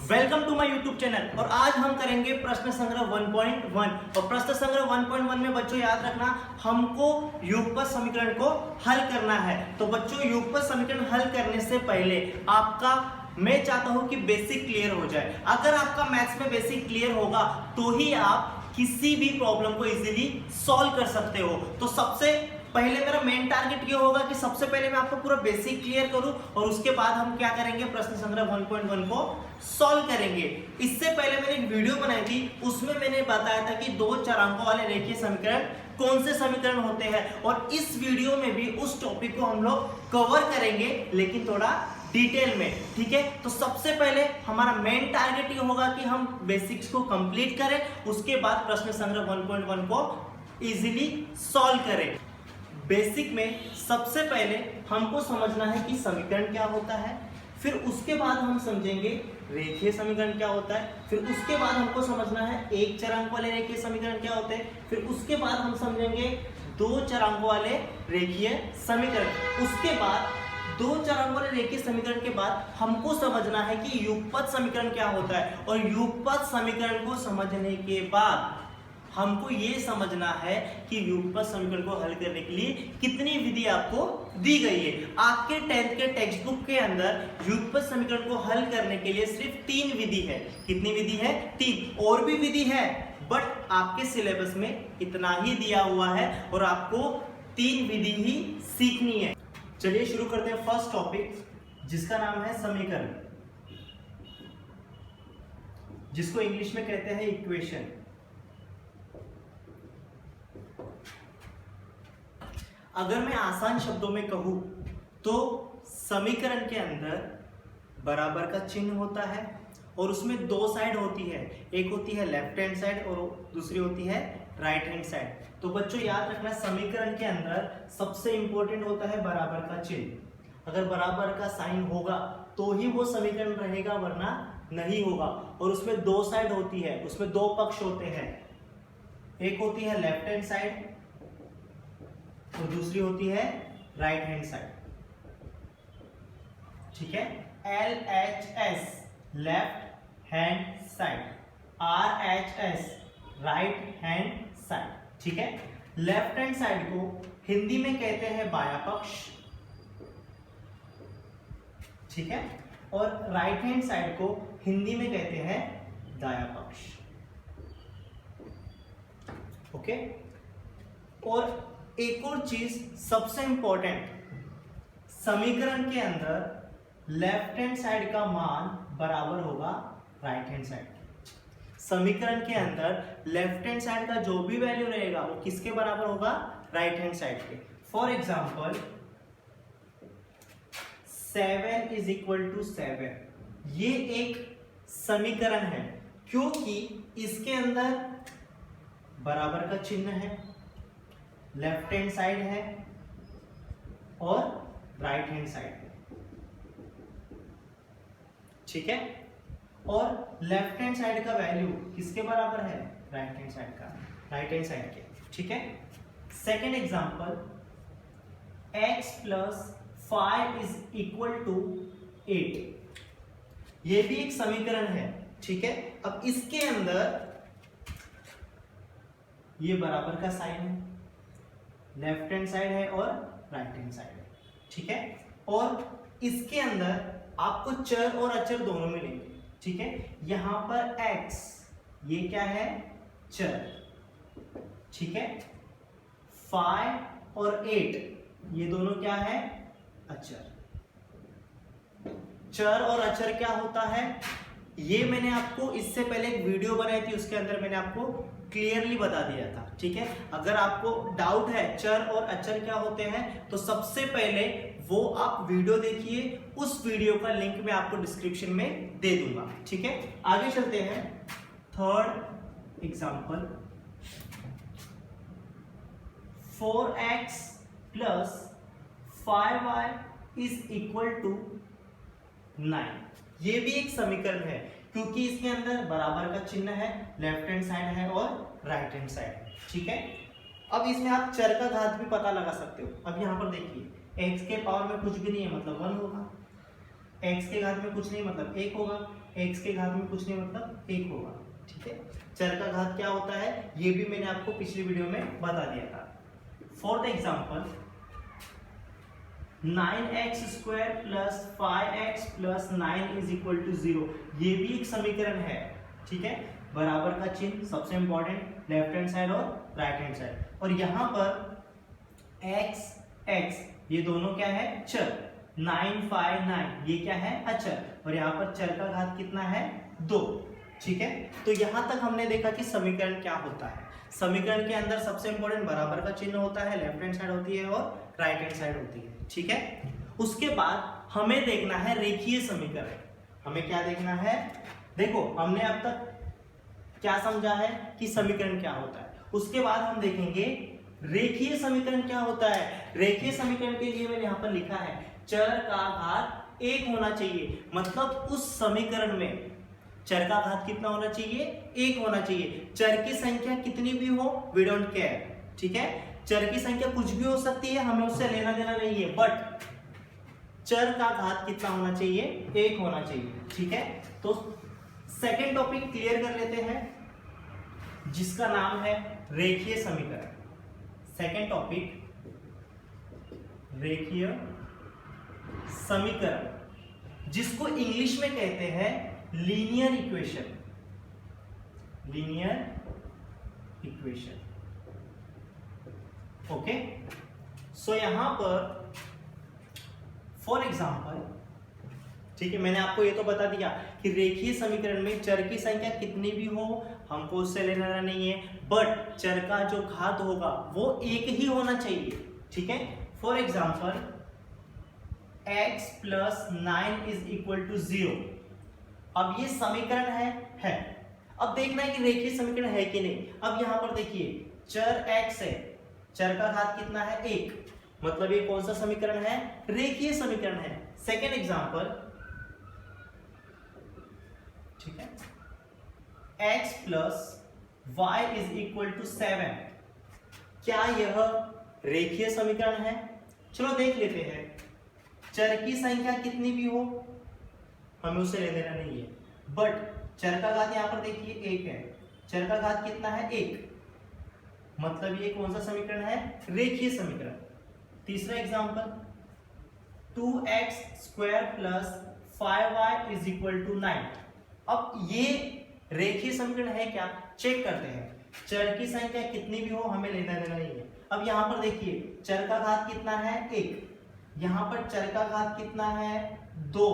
Welcome to my YouTube channel. और आज हम करेंगे प्रश्न संग्रह 1.1। और प्रश्न संग्रह 1.1 में बच्चों याद रखना, हमको युगपत समीकरण को हल करना है। तो बच्चों युगपत समीकरण हल करने से पहले आपका मैं चाहता हूं कि बेसिक क्लियर हो जाए। अगर आपका मैथ्स में बेसिक क्लियर होगा तो ही आप किसी भी प्रॉब्लम को इजीली सॉल्व कर सकते हो। तो सबसे पहले मेरा मेन टारगेट ये होगा कि सबसे पहले मैं आपको पूरा बेसिक क्लियर करूं और उसके बाद हम क्या करेंगे, प्रश्न संग्रह 1.1 को सॉल्व करेंगे। इससे पहले मैंने एक वीडियो बनाई थी, उसमें मैंने बताया था कि दो चरांकों वाले रेखीय समीकरण कौन से समीकरण होते हैं, और इस वीडियो में भी उस टॉपिक को हम लोग कवर करेंगे, लेकिन थोड़ा डिटेल में। ठीक है, तो सबसे पहले हमारा मेन टारगेट ये होगा कि हम बेसिक्स को कंप्लीट करें, उसके बाद प्रश्न संग्रह 1.1 को इजीली सॉल्व करें। बेसिक में सबसे पहले हमको समझना है कि समीकरण क्या होता है, फिर उसके बाद हम समझेंगे रेखीय समीकरण क्या होता है, फिर उसके बाद हमको समझना है एक चरांक वाले रेखीय समीकरण क्या होते हैं, फिर उसके बाद हम समझेंगे दो चरांकों वाले रेखीय समीकरण। उसके बाद दो चरांकों वाले रेखीय समीकरण के बाद हमको समझना है कि युगपत समीकरण क्या होता है, और युगपत समीकरण को समझने के बाद हमको ये समझना है कि युगपत समीकरण को हल करने के लिए कितनी विधि आपको दी गई है। आपके 10th के टेक्स्ट बुक के अंदर युगपत समीकरण को हल करने के लिए सिर्फ 3 विधि है। कितनी विधि है? 3। और भी विधि है, बट आपके सिलेबस में इतना ही दिया हुआ है और आपको 3 विधि ही सीखनी है। चलिए शुरू करते हैं फर्स्ट टॉपिक, जिसका नाम है समीकरण, जिसको इंग्लिश में कहते हैं इक्वेशन। अगर मैं आसान शब्दों में कहूं तो समीकरण के अंदर बराबर का चिन्ह होता है और उसमें दो साइड होती है, एक होती है लेफ्ट हैंड साइड और दूसरी होती है राइट हैंड साइड। तो बच्चों याद रखना, समीकरण के अंदर सबसे इंपॉर्टेंट होता है बराबर का चिन्ह। अगर बराबर का साइन होगा तो ही वो समीकरण रहेगा, वरना नहीं होगा। और उसमें दो साइड होती है, उसमें दो पक्ष होते हैं, एक होती है लेफ्ट हैंड साइड और दूसरी होती है राइट हैंड साइड। ठीक है, LHS left hand side, RHS right hand side. ठीक है, लेफ्ट हैंड साइड को हिंदी में कहते हैं बायां पक्ष, ठीक है, और राइट हैंड साइड को हिंदी में कहते हैं दायां पक्ष। ओके, और एक और चीज सबसे इंपॉर्टेंट, समीकरण के अंदर लेफ्ट हैंड साइड का मान बराबर होगा राइट हैंड साइड के। समीकरण के अंदर लेफ्ट हैंड साइड का जो भी वैल्यू रहेगा वो किसके बराबर होगा? राइट हैंड साइड के। For example 7 is equal to 7, ये एक समीकरण है क्योंकि इसके अंदर बराबर का चिन्ह है, लेफ्ट हैंड साइड है और राइट हैंड साइड है। ठीक है, और लेफ्ट हैंड साइड का वैल्यू किसके बराबर है? राइट हैंड साइड का, राइट हैंड साइड के। ठीक है, second example, x plus 5 is equal to 8, ये भी एक समीकरण है। ठीक है, अब इसके अंदर ये बराबर का साइन है, लेफ्ट हैंड साइड है और राइट हैंड साइड है। ठीक है, और इसके अंदर आपको चर और अचर दोनों मिलेंगे। ठीक है, यहां पर x ये क्या है? चर। ठीक है, 5 और 8 ये दोनों क्या है? अचर। चर और अचर क्या होता है ये मैंने आपको इससे पहले एक वीडियो बनाई थी, उसके अंदर मैंने आपको क्लियरली बता दिया था। ठीक है, अगर आपको डाउट है चर और अचर क्या होते हैं तो सबसे पहले वो आप वीडियो देखिए, उस वीडियो का लिंक मैं आपको डिस्क्रिप्शन में दे दूंगा। ठीक है, आगे चलते हैं। Third example, 4x plus 5y is equal to 9, ये भी एक समीकरण है क्योंकि इसके अंदर बराबर का चिन्ह है, लेफ्ट हैंड साइड है और राइट हैंड साइड है। ठीक है, अब इसमें आप चर का घात भी पता लगा सकते हो। अब यहां पर देखिए, x के पावर में कुछ भी नहीं है मतलब 1 होगा, x के घात में कुछ नहीं मतलब 1 होगा, x के घात में कुछ नहीं मतलब 1 होगा, ठीक है। चर का घात क्या होता है ये भी मैंने आपको पिछली वीडियो में बता दिया था। फोर्थ एग्जांपल 9x² + 5x + 9 = 0, ये भी एक समीकरण है, ठीक है। बराबर का चिन्ह सबसे इंपॉर्टेंट, लेफ्ट हैंड साइड और राइट हैंड साइड, और यहाँ पर x ये दोनों क्या है चर, 9 5 9 ये क्या है अचर, और यहाँ पर चर का घात कितना है 2, ठीक है। तो यहाँ तक हमने देखा कि समीकरण क्या होता है। समीकरण के अंदर सबसे इंपॉर्टेंट बराबर का चिन्ह होता है, लेफ्ट हैंड साइड होती है और राइट हैंड साइड होती है, ठीक है। उसके बाद हमें देखना है रेखीय समीकरण। हमें क्या देखना है, देखो हमने अब तक क्या समझा है कि समीकरण क्या होता है, उसके बाद हम देखेंगे रेखीय समीकरण क्या होता है। रेखीय समीकरण के लिए मैंने यहाँ पर लिखा है चर का घात 1 होना चाहिए, मतलब उस समीकरण में चर का घात कितना होना चाहिए 1 होना चाहिए। चर की संख्या कितनी भी हो वी डोंट केयर, ठीक है। चर की संख्या कुछ भी हो सकती है, हमें उससे लेना देना नहीं है, बट चर का घात कितना होना चाहिए 1 होना चाहिए, ठीक है। तो सेकेंड टॉपिक क्लियर कर लेते हैं जिसका नाम है रेखीय समीकरण। सेकेंड टॉपिक रेखीय समीकरण, जिसको इंग्लिश में कहते हैं linear equation. Linear equation, okay. So यहां पर फॉर एग्जांपल, ठीक है, मैंने आपको ये तो बता दिया कि रेखीय समीकरण में चर की संख्या कितनी भी हो हमको उससे लेना नहीं है, बट चर का जो घात होगा वो 1 ही होना चाहिए, ठीक है। For example x + 9 = 0। अब ये समीकरण है। अब देखना है कि रेखीय समीकरण है कि नहीं। अब यहां पर देखिए चर x है, चर का घात कितना है 1, मतलब ये कौन सा समीकरण है रेखीय समीकरण है। सेकेंड एग्जांपल, ठीक है, x + y = 7, क्या यह रेखीय समीकरण है? चलो देख लेते हैं। चर की संख्या कितनी भी हो हमें उसे ले लेना नहीं है, बट चर का घात यहां पर देखिए 1 है, चर का घात कितना है 1, मतलब ये कौन सा समीकरण है रेखीय समीकरण। तीसरा एग्जांपल 2x² + 5y = 9। अब ये रेखीय समीकरण है क्या, चेक करते हैं। चर की संख्या कितनी भी हो हमें लेना देना नहीं है। अब यहां पर देखिए चर का घात कितना है 1, यहां पर चर का घात कितना है 2,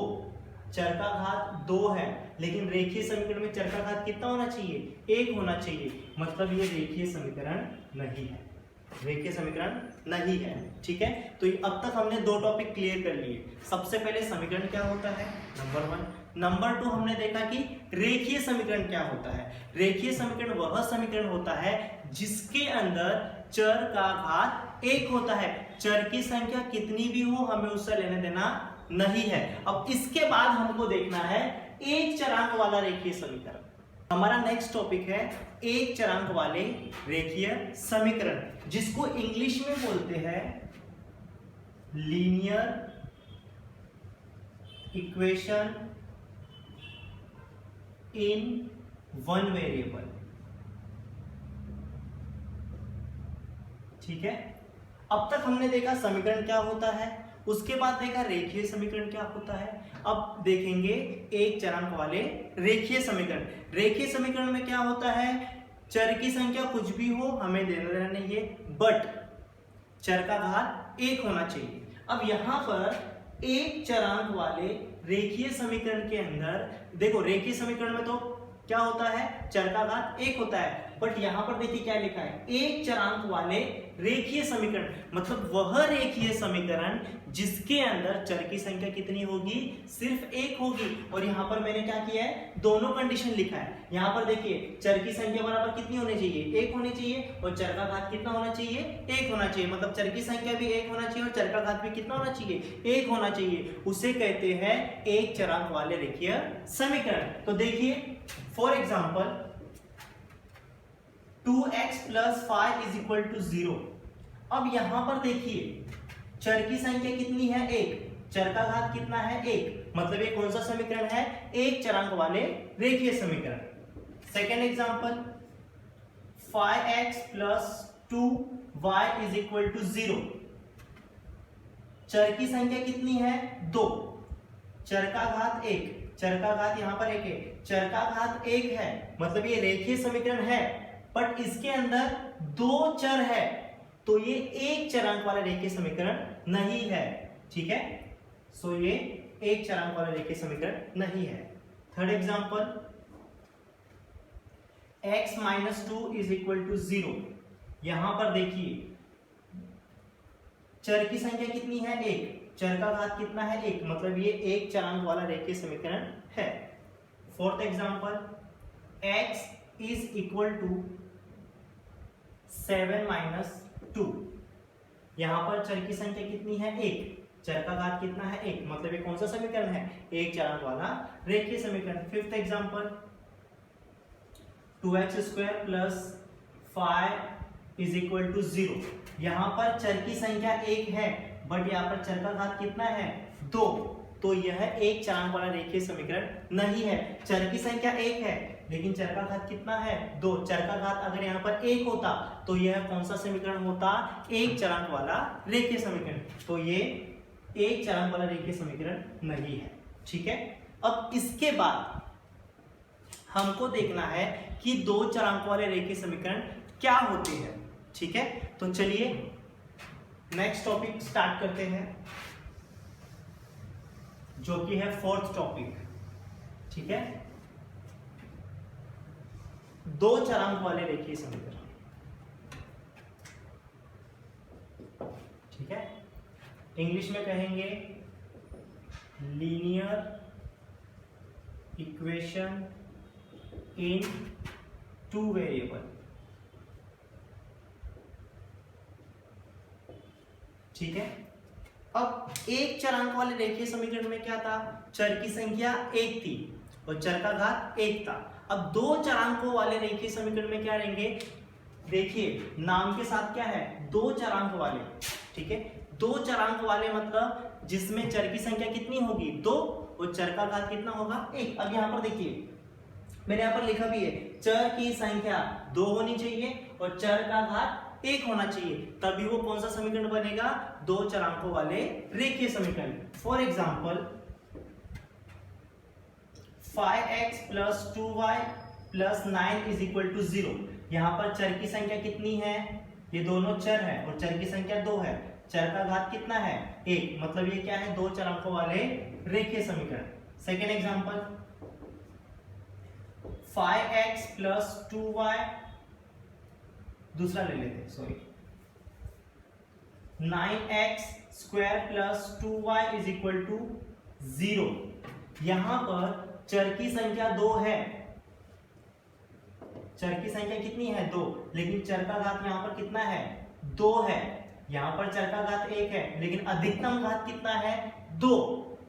चर का घात 2 है, लेकिन रेखीय समीकरण में चर का घात कितना होना चाहिए 1 होना चाहिए, मतलब ये रेखीय समीकरण नहीं है, रेखीय समीकरण नहीं है, ठीक है। तो अब तक हमने 2 टॉपिक क्लियर कर लिए। सबसे पहले समीकरण क्या होता है नंबर 1, नंबर 2 हमने देखा कि रेखीय समीकरण क्या होता है। रेखीय समीकरण वह समीकरण होता है जिसके अंदर चर का घात 1 होता है, चर की संख्या कितनी भी हो हमें उससे लेने देना नहीं है। अब इसके बाद हमको देखना है एक चरांक वाला रेखीय समीकरण। हमारा नेक्स्ट टॉपिक है एक चरांक वाले रेखीय समीकरण, जिसको इंग्लिश में बोलते हैं linear equation in one variable, ठीक है। अब तक हमने देखा समीकरण क्या होता है, उसके बाद देखा रेखीय समीकरण क्या होता है। अब देखेंगे एक चरांक वाले रेखीय समीकरण। रेखीय समीकरण में क्या होता है, चर की संख्या कुछ भी हो हमें देना नहीं है, बट चर का घात 1 होना चाहिए। अब यहां पर एक चरांक वाले रेखीय समीकरण के अंदर देखो, रेखीय समीकरण में तो क्या होता है चर का घात 1 होता है, बट यहां पर देखिए क्या लिखा है एक चरांक वाले रेखीय समीकरण, मतलब वह रेखीय समीकरण जिसके अंदर चर की संख्या कितनी होगी सिर्फ 1 होगी। और यहां पर मैंने क्या किया है दोनों कंडीशन लिखा है। यहां पर देखिए चर की संख्या बराबर कितनी होनी चाहिए 1 होनी चाहिए, और चर का घात कितना होना चाहिए 1 होना चाहिए, मतलब चर की संख्या भी 1 होना चाहिए और चर का घात भी कितना होना चाहिए 1 होना चाहिए। उसे कहते हैं एक चरांक वाले रेखीय समीकरण। तो देखिए फॉर एग्जाम्पल 2x + 5 = 0। अब यहां पर देखिए चर की संख्या कितनी है 1, चर का घात कितना है 1, मतलब ये कौन सा समीकरण है, एक चरांक वाले रेखीय समीकरण। Second example 5x + 2y = 0। चर की संख्या कितनी है 2, चर का घात 1, चर का घात यहां पर 1 है, चर का घात 1 है, मतलब ये रेखीय समीकरण है, बट इसके अंदर 2 चर है, तो ये एक चरांक वाला रेखीय समीकरण नहीं है। ठीक है, सो ये एक चरांक वाला रेखीय समीकरण नहीं है। Third example x - 2 = 0। यहां पर देखिए चर की संख्या कितनी है 1, चर का घात कितना है 1, मतलब ये एक चरांक वाला रेखीय समीकरण है। Fourth example x = 7 - 2। यहां पर चर की संख्या कितनी है 1, चर का घात कितना है 1, मतलब ये कौन सा समीकरण है, एक चरांक वाला रेखीय समीकरण। Fifth example 2x² + 5 = 0। यहां पर चर की संख्या 1 है, बट यहां पर चर का घात कितना है 2, तो यह एक चरांक वाला रेखीय समीकरण नहीं है। चर की संख्या 1 है, लेकिन चर का घात कितना है 2, चर का घात अगर यहाँ पर 1 होता तो यह कौन सा समीकरण होता, एक चरांक वाला रेखीय समीकरण। तो ये एक चरांक वाला रेखीय समीकरण नहीं है। ठीक है, अब इसके बाद हमको देखना है कि दो चरांक वाले रेखीय समीकरण क्या होते हैं। ठीक है, तो चलिए नेक्स्ट टॉपिक स्टार्ट करते हैं, जो कि है फोर्थ टॉपिक। ठीक है, दो चरांक वाले रेखीय समीकरण। ठीक है, इंग्लिश में कहेंगे linear equation in two variable. ठीक है, अब एक चरांक वाले रेखीय समीकरण में क्या था, चर की संख्या 1 थी और चर का घात 1 था। अब दो चरांकों वाले रेखीय समीकरण में क्या रहेंगे, देखिए नाम के साथ क्या है, दो चरांक वाले। ठीक है, दो चरांक वाले मतलब जिसमें चर की संख्या कितनी होगी 2 और चर का घात कितना होगा 1। अब यहां पर देखिए मैंने यहां पर लिखा भी है, चर की संख्या 2 होनी चाहिए और चर का घात 1 होना चाहिए, तभी वो कौन सा समीकरण बनेगा, दो चरांकों वाले रेखीय समीकरण। For example 5x + 2y + 9 = 0। यहां पर चर की संख्या कितनी है, ये दोनों चर है और चर की संख्या 2 है, चर का घात कितना है 1, मतलब ये क्या है, दो चरांकों वाले रेखीय समीकरण। सेकेंड एग्जांपल 5x + 2y, दूसरा ले लेते हैं, सॉरी 9x² + 2y = 0। यहां पर चर की संख्या 2 है, चर की संख्या कितनी है 2, लेकिन चर का घात यहां पर कितना है 2 है। यहां पर चर का घात 1 है, लेकिन अधिकतम घात कितना है 2,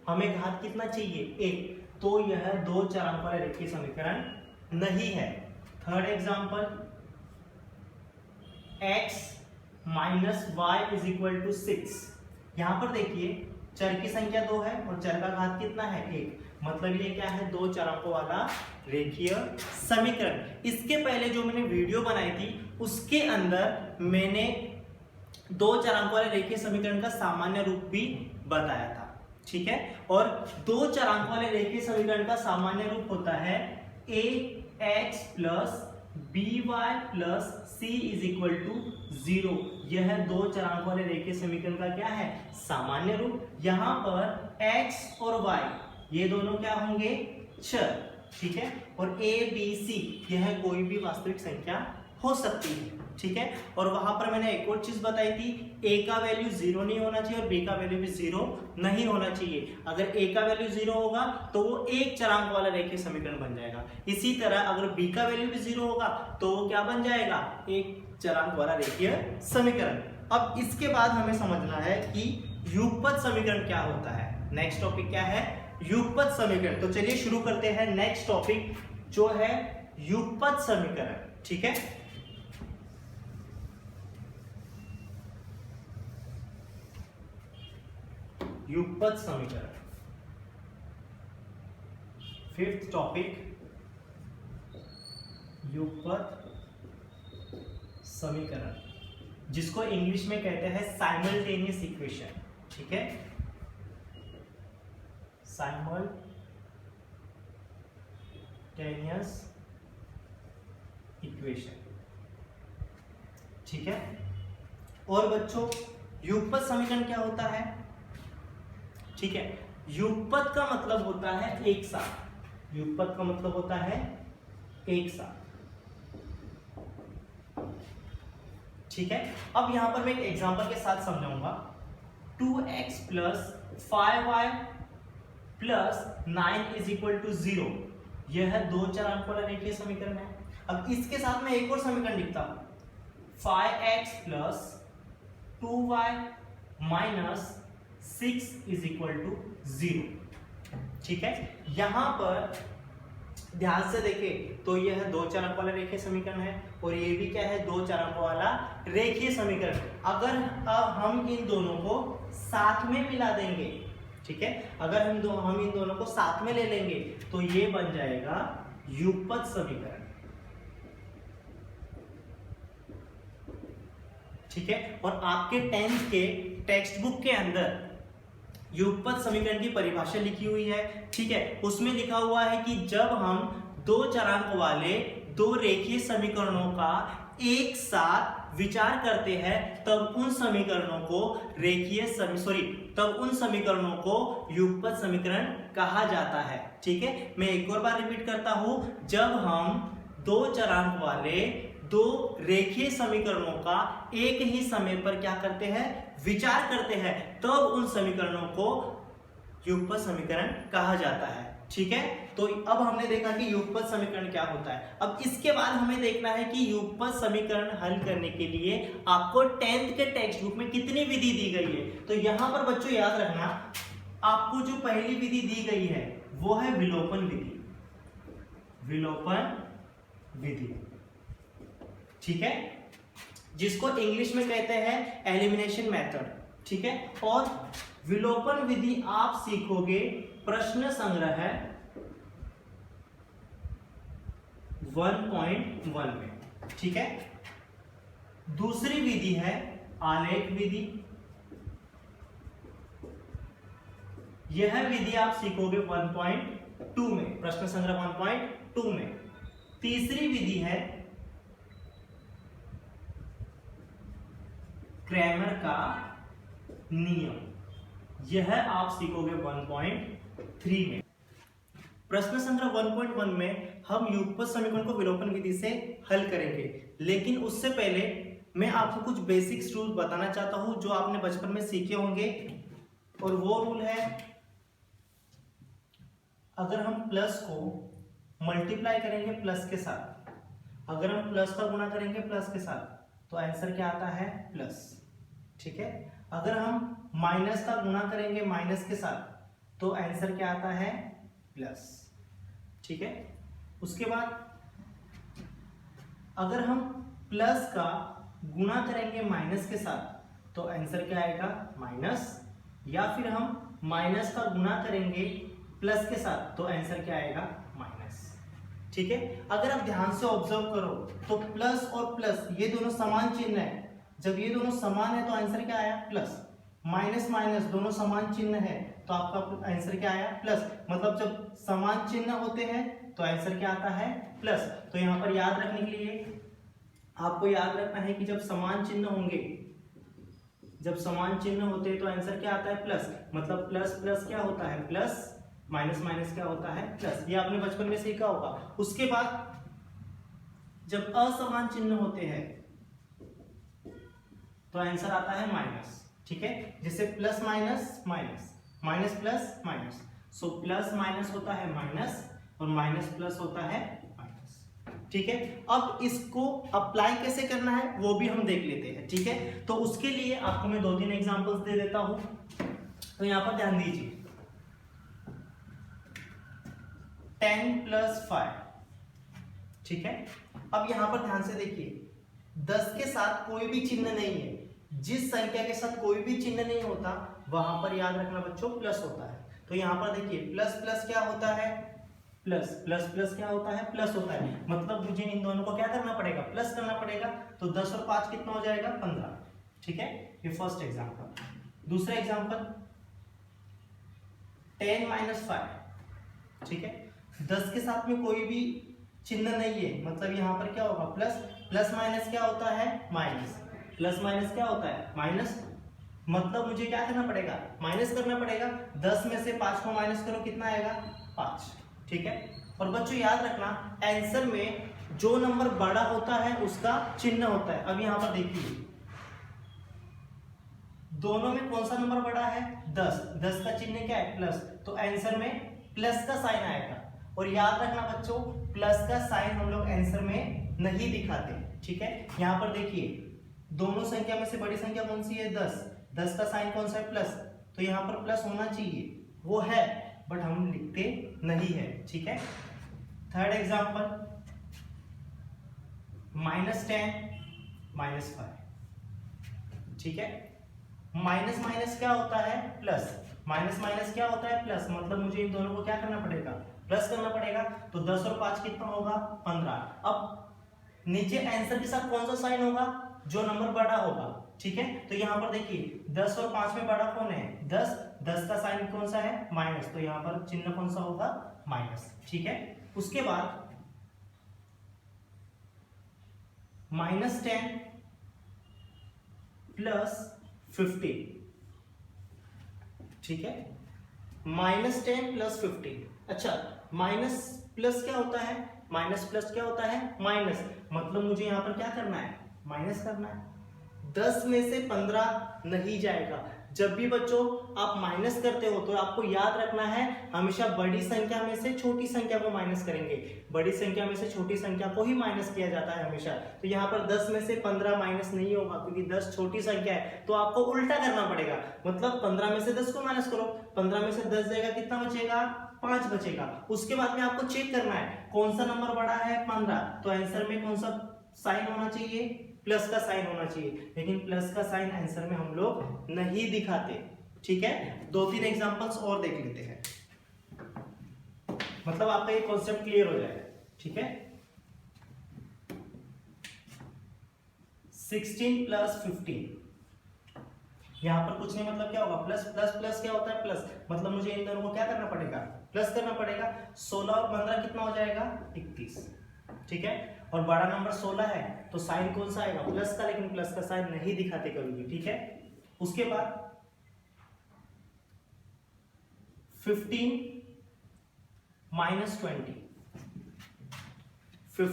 हमें घात कितना चाहिए 1, तो यह दो चरांक वाला रेखीय समीकरण नहीं है। Third example x - y = 6। यहां पर देखिए चर की संख्या 2 है और चर का घात कितना है 1, मतलब ये क्या है, दो चरांकों वाला रेखीय समीकरण। इसके पहले जो मैंने वीडियो बनाई थी उसके अंदर मैंने दो चरांकों वाले रेखीय समीकरण का सामान्य रूप भी बताया था। ठीक है, और दो चरांकों वाले रेखीय समीकरण का सामान्य रूप होता है ax + by + c = 0। यह दो चरांकों वाले रेखीय समीकरण का क्या है, सामान्य रूप। यहां पर x और y ये दोनों क्या होंगे, चर। ठीक है, और a b c यह कोई भी वास्तविक संख्या हो सकती है। ठीक है, और वहां पर मैंने एक और चीज बताई थी, a का वैल्यू 0 नहीं होना चाहिए और b का वैल्यू भी 0 नहीं होना चाहिए। अगर a का वैल्यू 0 होगा तो वो एक चरांक वाला रेखीय समीकरण बन जाएगा। इसी तरह अगर b का वैल्यू भी 0 होगा तो वो क्या बन जाएगा, एक चरांक वाला रेखीय समीकरण। अब इसके बाद हमें समझना है कि युगपत समीकरण क्या होता है। नेक्स्ट टॉपिक क्या है, युगपत समीकरण। तो चलिए शुरू करते हैं नेक्स्ट टॉपिक, जो है युगपत समीकरण। ठीक है, युगपत समीकरण। फिफ्थ टॉपिक, युगपत समीकरण, जिसको इंग्लिश में कहते हैं साइमल्टेनियस इक्वेशन। ठीक है, साइमल्टेनियस इक्वेशन। ठीक है, और बच्चों युगपत समीकरण क्या होता है? ठीक है, युगपत का मतलब होता है एक साथ। युगपत का मतलब होता है एक साथ। ठीक है, अब यहां पर मैं एक एग्जांपल के साथ समझाऊंगा। 2x plus 5y plus 9 is equal to 0, यह है 2 चरांक वाला रेखीय समीकरण है। अब इसके साथ मैं एक और समीकरण लिखता हूं, 5x plus 2y minus 6 is equal to 0। ठीक है, यहां पर ध्यान से देखें तो यह 2 चरांक वाला रेखीय समीकरण है और ये भी क्या है, 2 चरांक वाला रेखीय समीकरण। अगर अब हम इन दोनों को साथ में मिला देंगे, ठीक है, अगर हम इन दोनों को साथ में ले लेंगे तो ये बन जाएगा युगपत समीकरण। ठीक है, और आपके 10th के टेक्स्ट बुक के अंदर युगपत समीकरण की परिभाषा लिखी हुई है। ठीक है, उसमें लिखा हुआ है कि जब हम 2 चरांक वाले 2 रेखीय समीकरणों का एक साथ विचार करते हैं तब उन समीकरणों को तब उन समीकरणों को युगपत समीकरण कहा जाता है। ठीक है, मैं एक और बार रिपीट करता हूं, जब हम 2 चरांक वाले 2 रेखीय समीकरणों का एक ही समय पर क्या करते हैं, विचार करते हैं, तब उन समीकरणों को युगपत समीकरण कहा जाता है। ठीक है, तो अब हमने देखा कि युगपत समीकरण क्या होता है। अब इसके बाद हमें देखना है कि युगपत समीकरण हल करने के लिए आपको 10th के टेक्स्ट बुक में कितनी विधि दी गई है। तो यहां पर बच्चों याद रखना, आपको जो पहली विधि दी गई है वो है विलोपन विधि। विलोपन विधि, ठीक है, जिसको इंग्लिश में कहते हैं एलिमिनेशन मेथड। ठीक है, और विलोपन विधि आप सीखोगे प्रश्न संग्रह 1.1 में। ठीक है, दूसरी विधि है आलेख विधि। यह विधि आप सीखोगे 1.2 में, प्रश्न संग्रह 1.2 में। तीसरी विधि है क्रैमर का नियम, यह आप सीखोगे 1.3 में। प्रश्न संग्रह 1.1 में हम युगपत समीकरण को विलोपन विधि से हल करेंगे, लेकिन उससे पहले मैं आपको कुछ बेसिक्स रूल बताना चाहता हूं जो आपने बचपन में सीखे होंगे। और वो रूल है, अगर हम प्लस को मल्टीप्लाई करेंगे प्लस के साथ, अगर हम प्लस का गुणा करेंगे प्लस के साथ, तो आंसर क्या आता है, प्लस। ठीक है, अगर हम माइनस का गुणा करेंगे माइनस के साथ, तो आंसर क्या आता है, प्लस। ठीक है, उसके बाद अगर हम प्लस का गुणा करेंगे माइनस के साथ, तो आंसर क्या आएगा, माइनस। या फिर हम माइनस का गुणा करेंगे प्लस के साथ, तो आंसर क्या आएगा, माइनस। ठीक है, अगर आप ध्यान से ऑब्जर्व करो तो प्लस और प्लस ये दोनों समान चिन्ह है। जब ये दोनों समान है तो आंसर क्या आया, प्लस। माइनस माइनस दोनों समान चिन्ह है तो आपका आंसर क्या आया, प्लस। मतलब जब समान चिन्ह होते हैं तो आंसर क्या आता है, प्लस। तो यहां पर याद रखने के लिए आपको याद रखना है कि जब समान चिन्ह होंगे, जब समान चिन्ह होते हैं तो आंसर क्या आता है, प्लस। मतलब प्लस प्लस क्या होता है, प्लस, माइनस माइनस क्या होता है, प्लस। ये आपने बचपन में सीखा होगा। उसके बाद जब असमान चिन्ह होते हैं तो आंसर आता है माइनस। ठीक है, जैसे plus minus minus, minus plus minus. So plus minus होता है माइनस और माइनस प्लस होता है माइनस। ठीक है, अब इसको अप्लाई कैसे करना है वो भी हम देख लेते हैं। ठीक है, तो उसके लिए आपको मैं 2-3 एग्जांपल्स दे देता हूं। तो यहां पर ध्यान दीजिए, 10 + 5। ठीक है, अब यहां पर ध्यान से देखिए, 10 के साथ कोई भी चिन्ह नहीं है। जिस संख्या के साथ कोई भी चिन्ह नहीं होता वहां पर याद रखना बच्चों प्लस होता है। तो यहाँ पर देखिए प्लस प्लस क्या होता है, प्लस प्लस प्लस क्या होता है, प्लस होता है। मतलब मुझे इन दोनों को क्या करना पड़ेगा, प्लस करना पड़ेगा। तो 10 और 5 कितना हो जाएगा, 15। ठीक है, ये फर्स्ट एग्जांपल। दूसरा एग्जांपल 10 - 5। ठीक है, 10 के साथ में कोई भी चिन्ह नहीं है, मतलब यहाँ पर क्या होगा, प्लस। प्लस माइनस क्या होता है, माइनस। प्लस माइनस क्या होता है, माइनस। मतलब मुझे क्या करना पड़ेगा, माइनस करना पड़ेगा। 10 में से 5 को माइनस करो, कितना आएगा, 5। ठीक है, और बच्चों याद रखना आंसर में जो नंबर बड़ा होता है उसका चिन्ह होता है। अब यहाँ पर देखिए दोनों में कौन सा नंबर बड़ा है, 10। 10 का चिन्ह क्या है, प्लस। तो आंसर में प्लस का साइन आएगा। और याद रखना बच्चों प्लस का साइन हम लोग आंसर में नहीं दिखाते। ठीक है, यहाँ पर देखिए दोनों संख्या में से बड़ी संख्या कौन सी है, 10। 10 का साइन कौन सा है, प्लस। तो यहाँ पर प्लस होना चाहिए, वो है बट हम लिखते नहीं है। ठीक है, थर्ड एग्जांपल -10 - 5। ठीक है, माइनस माइनस क्या होता है, प्लस। माइनस माइनस क्या होता है, प्लस। मतलब मुझे इन दोनों को क्या करना पड़ेगा, प्लस करना पड़ेगा। तो 10 और 5 कितना होगा, 15। अब नीचे आंसर के साथ कौन सा साइन होगा, जो नंबर बड़ा होगा। ठीक है, तो यहाँ पर देखिए 10 और 5 में बड़ा कौन है, 10। 10 का साइन कौन सा है, माइनस। तो यहाँ पर चिन्ह कौन सा होगा, माइनस। ठीक है, उसके बाद -10 + 15। ठीक है, -10 + 15। अच्छा, माइनस प्लस क्या होता है, माइनस प्लस क्या होता है, माइनस। मतलब मुझे यहाँ पर क्या करना है, माइनस करना है। 10 में से 15 नहीं जाएगा। जब भी बच्चों आप माइनस करते हो तो आपको याद रखना है हमेशा बड़ी संख्या में से छोटी संख्या को माइनस करेंगे। बड़ी संख्या में से छोटी संख्या को ही माइनस किया जाता है हमेशा। तो यहाँ पर 10 में से 15 माइनस नहीं होगा क्योंकि 10 छोटी संख्या है। तो आपको उल्टा करना पड़ेगा, मतलब 15 में से 10 को माइनस करो। 15 में से 10 जाएगा, कितना बचेगा, 5 बचेगा। उसके बाद में आपको चेक करना है कौन सा नंबर बड़ा है, 15। तो आंसर में कौन सा साइन होना चाहिए, प्लस का साइन होना चाहिए। लेकिन प्लस का साइन आंसर में हम लोग नहीं दिखाते। ठीक है, 2-3 एग्जांपल्स और देख लेते हैं, मतलब आपका ये कॉन्सेप्ट क्लियर हो जाएगा। ठीक है, 16 + 15। यहां पर कुछ नहीं, मतलब क्या होगा, प्लस। प्लस प्लस क्या होता है, प्लस। मतलब मुझे इन दोनों को क्या करना पड़ेगा, प्लस करना पड़ेगा। 16 और 15 कितना हो जाएगा, 31। ठीक है, और बड़ा नंबर 16 है तो साइन कौन सा आएगा, प्लस का। लेकिन प्लस का साइन नहीं दिखाते कभी भी। ठीक है, उसके बाद 15 - 20।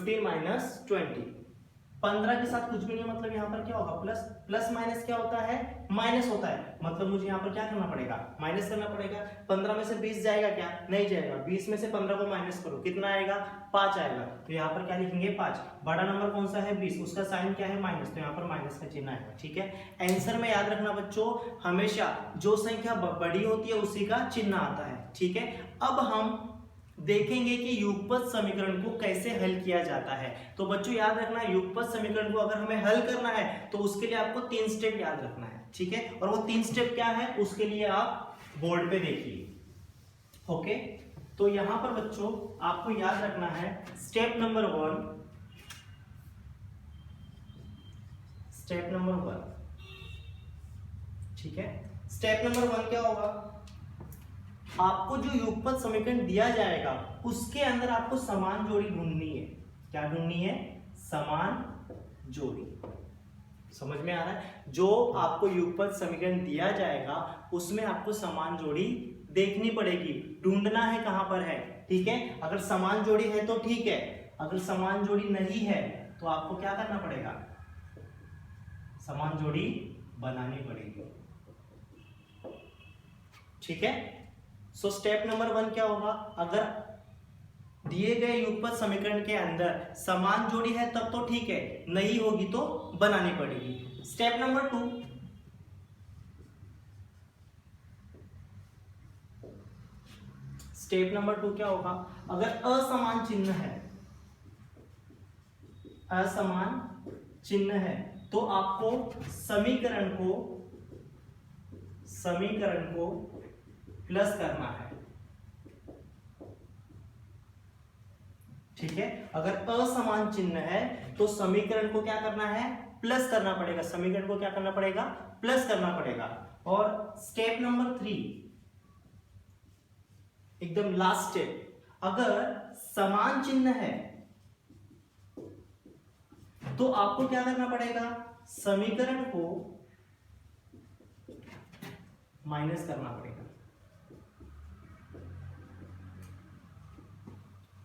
15 - 20। 15 के साथ कुछ भी नहीं, मतलब यहाँ पर क्या होगा, प्लस। प्लस माइनस क्या होता है, माइनस होता है। मतलब मुझे यहाँ पर क्या करना पड़ेगा, माइनस करना पड़ेगा। 15 में से 20 जाएगा क्या, नहीं जाएगा। 20 में से 15 को माइनस करो, कितना आएगा, 5 आएगा। तो यहाँ पर क्या लिखेंगे, 5। बड़ा नंबर कौन सा है, 20, उसका साइन क्या है, माइनस। तो यहाँ पर माइनस का चिन्ह आएगा। ठीक है, आंसर में याद रखना बच्चों हमेशा जो संख्या बड़ी होती है उसी का चिन्ह आता है। ठीक है, अब हम देखेंगे कि युगपत समीकरण को कैसे हल किया जाता है। तो बच्चों याद रखना युगपत समीकरण को अगर हमें हल करना है तो उसके लिए आपको 3 स्टेप याद रखना है। ठीक है, और वो 3 स्टेप क्या है उसके लिए आप बोर्ड पे देखिए। ओके, तो यहां पर बच्चों आपको याद रखना है स्टेप नंबर 1। स्टेप नंबर 1, ठीक है, स्टेप नंबर 1 क्या होगा, आपको जो युगपत समीकरण दिया जाएगा उसके अंदर आपको समान जोड़ी ढूंढनी है। क्या ढूंढनी है, समान जोड़ी। समझ में आ रहा है, जो आपको युगपत समीकरण दिया जाएगा उसमें आपको समान जोड़ी देखनी पड़ेगी, ढूंढना है कहां पर है। ठीक है, अगर समान जोड़ी है तो ठीक है, अगर समान जोड़ी नहीं है तो आपको क्या करना पड़ेगा, समान जोड़ी बनानी पड़ेगी। ठीक है, सो स्टेप नंबर 1 क्या होगा, अगर दिए गए युगपत समीकरण के अंदर समान जोड़ी है तब तो ठीक है, नहीं होगी तो बनानी पड़ेगी। स्टेप नंबर 2, स्टेप नंबर 2 क्या होगा, अगर असमान चिन्ह है, असमान चिन्ह है तो आपको समीकरण को समीकरण को प्लस करना है। ठीक है, अगर असमान चिन्ह है तो समीकरण को क्या करना है, प्लस करना पड़ेगा। समीकरण को क्या करना पड़ेगा, प्लस करना पड़ेगा। और स्टेप नंबर 3, एकदम लास्ट स्टेप, अगर समान चिन्ह है तो आपको क्या करना पड़ेगा, समीकरण को माइनस करना पड़ेगा।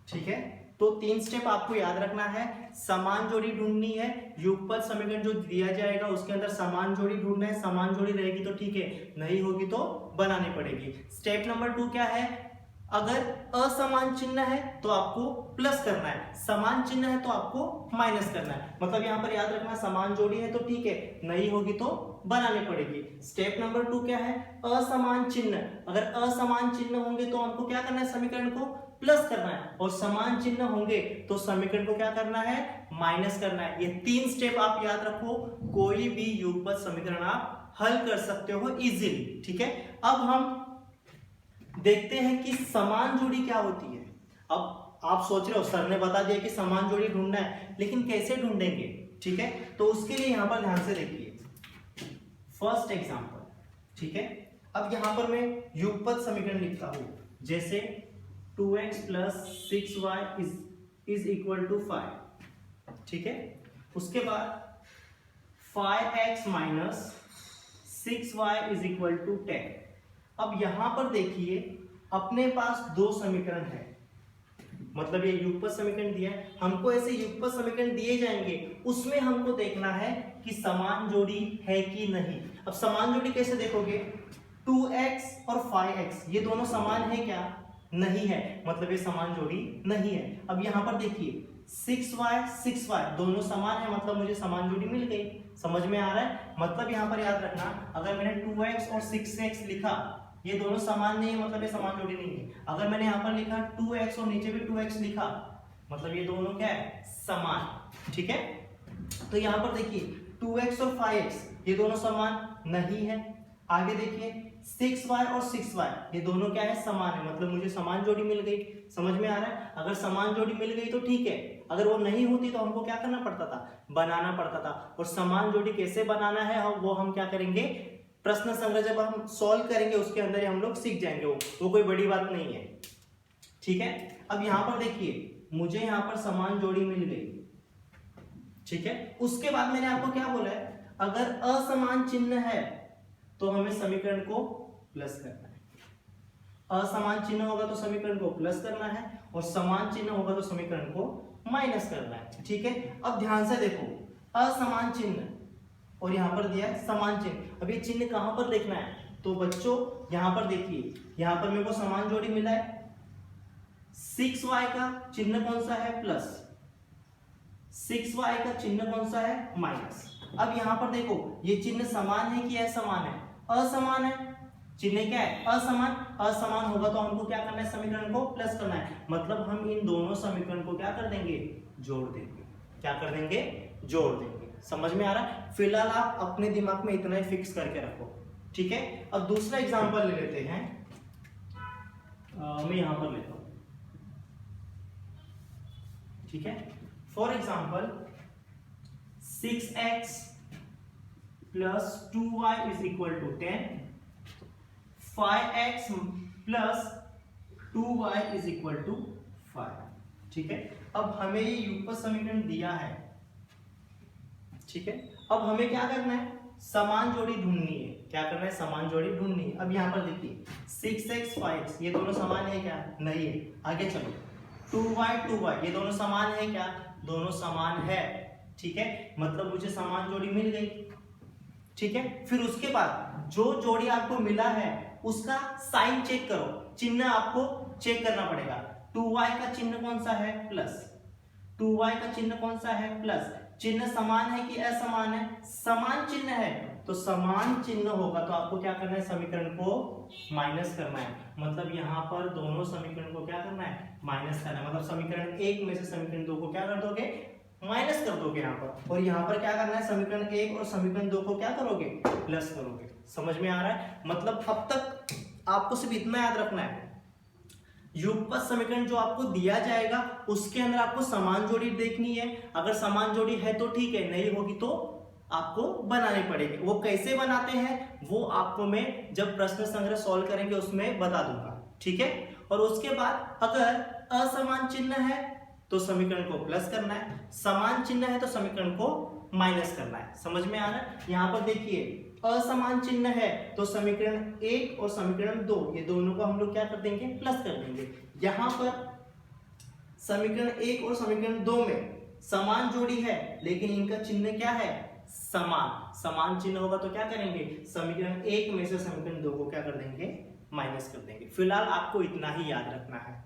ठीक है, तो 3 स्टेप आपको याद रखना है। समान जोड़ी ढूंढनी है, युगपत समीकरण जो दिया जाएगा उसके अंदर समान जोड़ी ढूंढना है। समान जोड़ी रहेगी तो ठीक है, नहीं होगी तो बनानी पड़ेगी। स्टेप नंबर 2 क्या है, अगर असमान चिन्ह है तो आपको प्लस करना है, समान चिन्ह है तो आपको माइनस करना है। मतलब यहां पर याद रखना, समान जोड़ी है तो ठीक है, नहीं होगी तो बनानी पड़ेगी। स्टेप नंबर 2 क्या है, असमान चिन्ह। अगर असमान चिन्ह होंगे तो हमको क्या करना है, समीकरण को प्लस करना है, और समान चिन्ह होंगे तो समीकरण को क्या करना है, माइनस करना है। ये 3 स्टेप आप याद रखो, कोई भी युगपत समीकरण आप हल कर सकते हो इजीली। ठीक है, अब हम देखते हैं कि समान जोड़ी क्या होती है। अब आप सोच रहे हो सर ने बता दिया कि समान जोड़ी ढूंढना है, लेकिन कैसे ढूंढेंगे। ठीक है, तो उसके लिए यहां पर ध्यान से देखिए फर्स्ट एग्जांपल। ठीक है, अब यहां पर मैं युगपत समीकरण लिखता हूं, जैसे 2x + 6y is equal to 5। ठीक है, उसके बाद 5x - 6y is equal to 10। अब यहां पर देखिए अपने पास 2 समीकरण है, मतलब ये युगपत समीकरण दिया है, हमको ऐसे युगपत समीकरण दिए जाएंगे, उसमें हमको देखना है कि समान जोड़ी है कि नहीं। अब समान जोड़ी कैसे देखोगे, 2x और 5x ये दोनों समान है क्या, नहीं है, मतलब ये समान जोड़ी नहीं है। अब यहां पर देखिए 6y दोनों समान है, मतलब मुझे समान जोड़ी मिल गई। समझ में आ रहा है, मतलब यहां पर याद रखना, अगर मैंने 2x और 6x लिखा, ये दोनों समान नहीं है, मतलब ये समान जोड़ी नहीं है। अगर मैंने यहां पर लिखा 2x और नीचे भी 2x लिखा, मतलब ये दोनों क्या है, समान। ठीक है, तो यहां पर देखिए 2x और 5x ये दोनों समान नहीं है। आगे देखिए 6y और 6y ये दोनों क्या है, समान है, मतलब मुझे समान जोड़ी मिल गई। समझ में आ रहा है, अगर समान जोड़ी मिल गई तो ठीक है, अगर वो नहीं होती तो हमको क्या करना पड़ता था, बनाना पड़ता था। और समान जोड़ी कैसे बनाना है वो हम क्या करेंगे, प्रश्न संग्रह जब हम सॉल्व करेंगे उसके अंदर ही हम लोग सीख जाएंगे, वो कोई बड़ी बात नहीं है। ठीक है, अब यहां पर देखिए मुझे यहां पर समान जोड़ी मिल गई। ठीक है, उसके बाद मैंने आपको क्या बोला है, अगर असमान चिन्ह है तो हमें समीकरण को प्लस करना है। असमान चिन्ह होगा तो समीकरण को प्लस करना है, और समान चिन्ह होगा तो समीकरण को माइनस करना है। ठीक है, अब ध्यान से देखो, असमान चिन्ह और यहां पर दिया है समान चिन्ह। अब ये चिन्ह कहां पर देखना है, तो बच्चों यहां पर देखिए, यहां पर मेरे को समान जोड़ी मिला है, 6y का चिन्ह कौन सा है, प्लस, 6y का चिन्ह कौन सा है, माइनस। अब यहां पर देखो ये चिन्ह समान है कि असमान है, असमान है, चिन्ह क्या है, असमान। असमान होगा तो हमको क्या करना है, समीकरण को प्लस करना है, मतलब हम इन दोनों समीकरण को क्या कर देंगे, जोड़ देंगे। क्या कर देंगे, जोड़ देंगे। समझ में आ रहा है, फिलहाल आप अपने दिमाग में इतना ही फिक्स करके रखो। ठीक है, अब दूसरा एग्जांपल ले लेते हैं, मैं यहां पर लेता हूं। ठीक है, for example 6x + 2y is equal to 10, 5x + 2y is equal to 5। ठीक है, अब हमें ये युगपत समीकरण दिया है। ठीक है, अब हमें क्या करना है, समान जोड़ी ढूंढनी है। क्या करना है, समान जोड़ी ढूंढनी है। अब यहां पर देखिए 6x 5x ये दोनों समान है क्या, नहीं है। आगे चलो 2y ये दोनों समान है क्या, दोनों समान है। ठीक है, मतलब मुझे समान जोड़ी मिल गई। ठीक है, फिर उसके बाद जो जोड़ी आपको मिला है उसका साइन चेक करो, चिन्ह आपको चेक करना पड़ेगा। 2y का चिन्ह कौन सा है, प्लस, 2y का चिन्ह कौन सा है, प्लस। चिन्ह समान है कि असमान है, समान चिन्ह है, तो समान चिन्ह होगा तो आपको क्या करना है, समीकरण को माइनस करना है। मतलब यहां पर दोनों समीकरण को क्या करना है, माइनस करना है। मतलब समीकरण 1 में से समीकरण 2 को क्या कर दोगे, माइनस कर दोगे यहाँ पर, और यहाँ पर क्या करना है, समीकरण 1 और समीकरण 2 को क्या करोगे, प्लस करोगे। समझ में आ रहा है? मतलब अब तक आपको सिर्फ इतना याद रखना है, युगपत समीकरण जो आपको दिया जाएगा उसके अंदर आपको समान जोड़ी देखनी है। अगर समान जोड़ी है तो ठीक है, नहीं होगी तो आपको बनानी पड़ेगी। वो कैसे बनाते हैं वो आपको मैं जब प्रश्न संग्रह सॉल्व करेंगे उसमें बता दूंगा, ठीक है। और उसके बाद अगर असमान चिन्ह है तो समीकरण को प्लस करना है, समान चिन्ह है तो समीकरण को माइनस करना है। समझ में आ रहा है? यहाँ पर देखिए, असमान चिन्ह है तो समीकरण 1 और समीकरण 2 ये दोनों को हम लोग क्या कर देंगे, प्लस कर देंगे। यहाँ पर समीकरण 1 और समीकरण 2 में समान जोड़ी है लेकिन इनका चिन्ह क्या है, समान। समान चिन्ह होगा तो क्या करेंगे, समीकरण 1 में से समीकरण 2 को क्या कर देंगे, माइनस कर देंगे। फिलहाल आपको इतना ही याद रखना है।